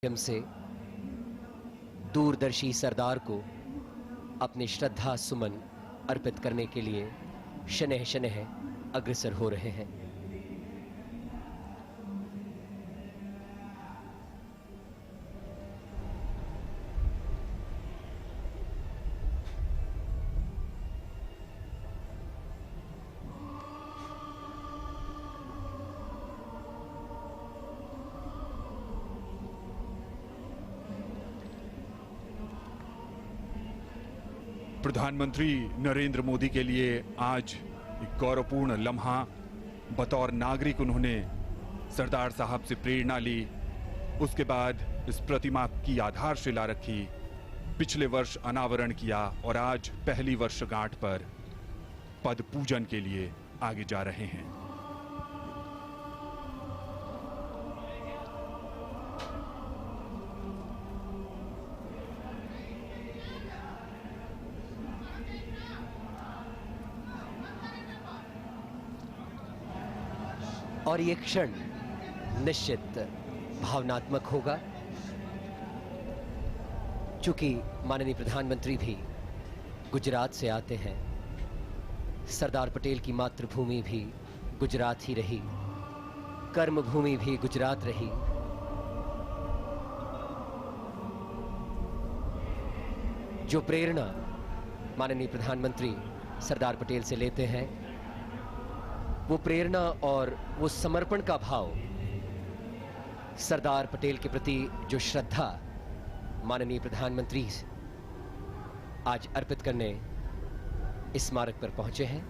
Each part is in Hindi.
माध्यम से दूरदर्शी सरदार को अपने श्रद्धा सुमन अर्पित करने के लिए शनह शनह अग्रसर हो रहे हैं। प्रधानमंत्री नरेंद्र मोदी के लिए आज एक गौरवपूर्ण लम्हा। बतौर नागरिक उन्होंने सरदार साहब से प्रेरणा ली, उसके बाद इस प्रतिमा की आधारशिला रखी, पिछले वर्ष अनावरण किया और आज पहली वर्षगांठ पर पद पूजन के लिए आगे जा रहे हैं। और ये क्षण निश्चित भावनात्मक होगा, चूंकि माननीय प्रधानमंत्री भी गुजरात से आते हैं। सरदार पटेल की मातृभूमि भी गुजरात ही रही, कर्मभूमि भी गुजरात रही। जो प्रेरणा माननीय प्रधानमंत्री सरदार पटेल से लेते हैं, वो प्रेरणा और वो समर्पण का भाव, सरदार पटेल के प्रति जो श्रद्धा माननीय प्रधानमंत्री आज अर्पित करने इस स्मारक पर पहुंचे हैं।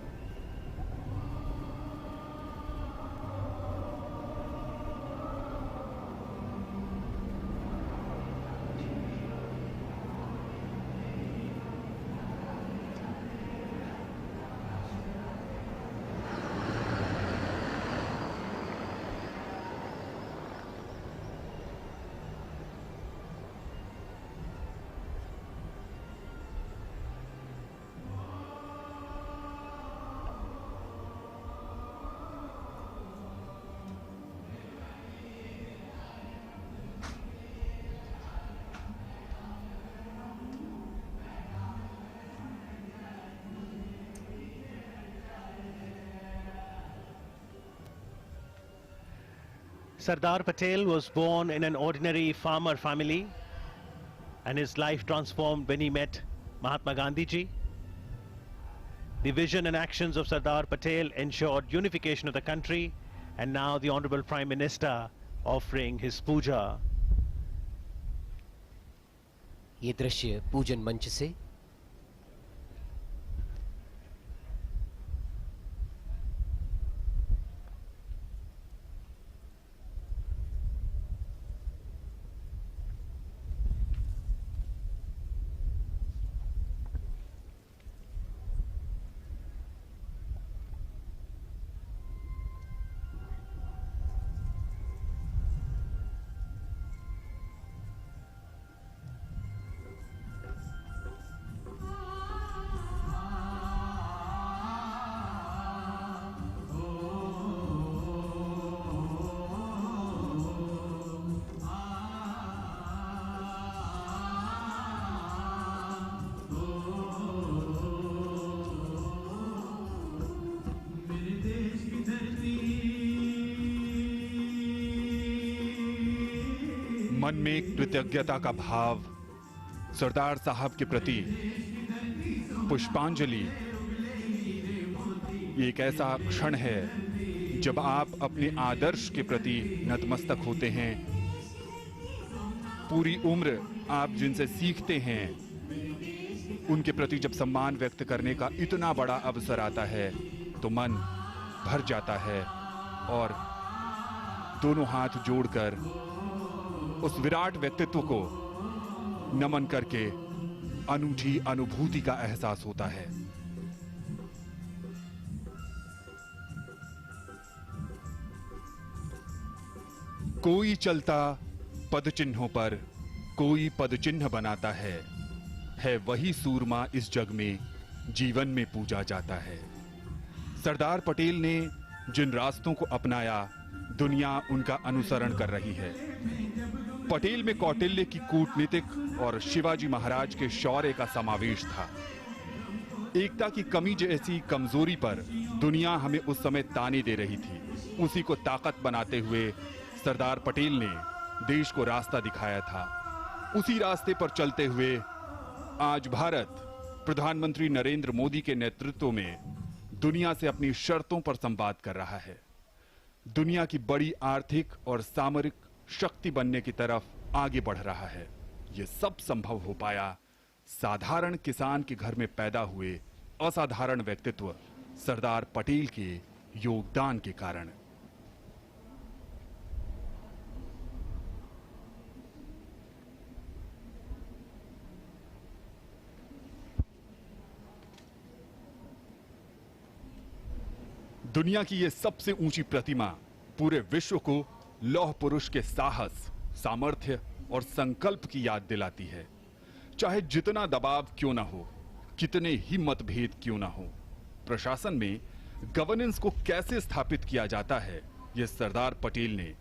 Sardar Patel was born in an ordinary farmer family and his life transformed when he met Mahatma Gandhi ji. The vision and actions of Sardar Patel ensured unification of the country, and now the Honorable Prime Minister offering his puja. ये दृश्य पूजन मंच से मन में कृतज्ञता का भाव, सरदार साहब के प्रति पुष्पांजलि। ये एक ऐसा क्षण है जब आप अपने आदर्श के प्रति नतमस्तक होते हैं। पूरी उम्र आप जिनसे सीखते हैं, उनके प्रति जब सम्मान व्यक्त करने का इतना बड़ा अवसर आता है तो मन भर जाता है और दोनों हाथ जोड़कर उस विराट व्यक्तित्व को नमन करके अनूठी अनुभूति का एहसास होता है। कोई चलता पद चिन्हों पर कोई पद चिन्ह बनाता है वही सूरमा इस जग में जीवन में पूजा जाता है। सरदार पटेल ने जिन रास्तों को अपनाया, दुनिया उनका अनुसरण कर रही है। पटेल में कौटिल्य की कूटनीतिक और शिवाजी महाराज के शौर्य का समावेश था। एकता की कमी जैसी कमजोरी पर दुनिया हमें उस समय ताने दे रही थी, उसी को ताकत बनाते हुए सरदार पटेल ने देश को रास्ता दिखाया था। उसी रास्ते पर चलते हुए आज भारत प्रधानमंत्री नरेंद्र मोदी के नेतृत्व में दुनिया से अपनी शर्तों पर संवाद कर रहा है। दुनिया की बड़ी आर्थिक और सामरिक शक्ति बनने की तरफ आगे बढ़ रहा है। यह सब संभव हो पाया साधारण किसान के घर में पैदा हुए असाधारण व्यक्तित्व सरदार पटेल के योगदान के कारण। दुनिया की यह सबसे ऊंची प्रतिमा पूरे विश्व को लौह पुरुष के साहस, सामर्थ्य और संकल्प की याद दिलाती है। चाहे जितना दबाव क्यों ना हो, कितने ही मतभेद क्यों ना हो, प्रशासन में गवर्नेंस को कैसे स्थापित किया जाता है, यह सरदार पटेल ने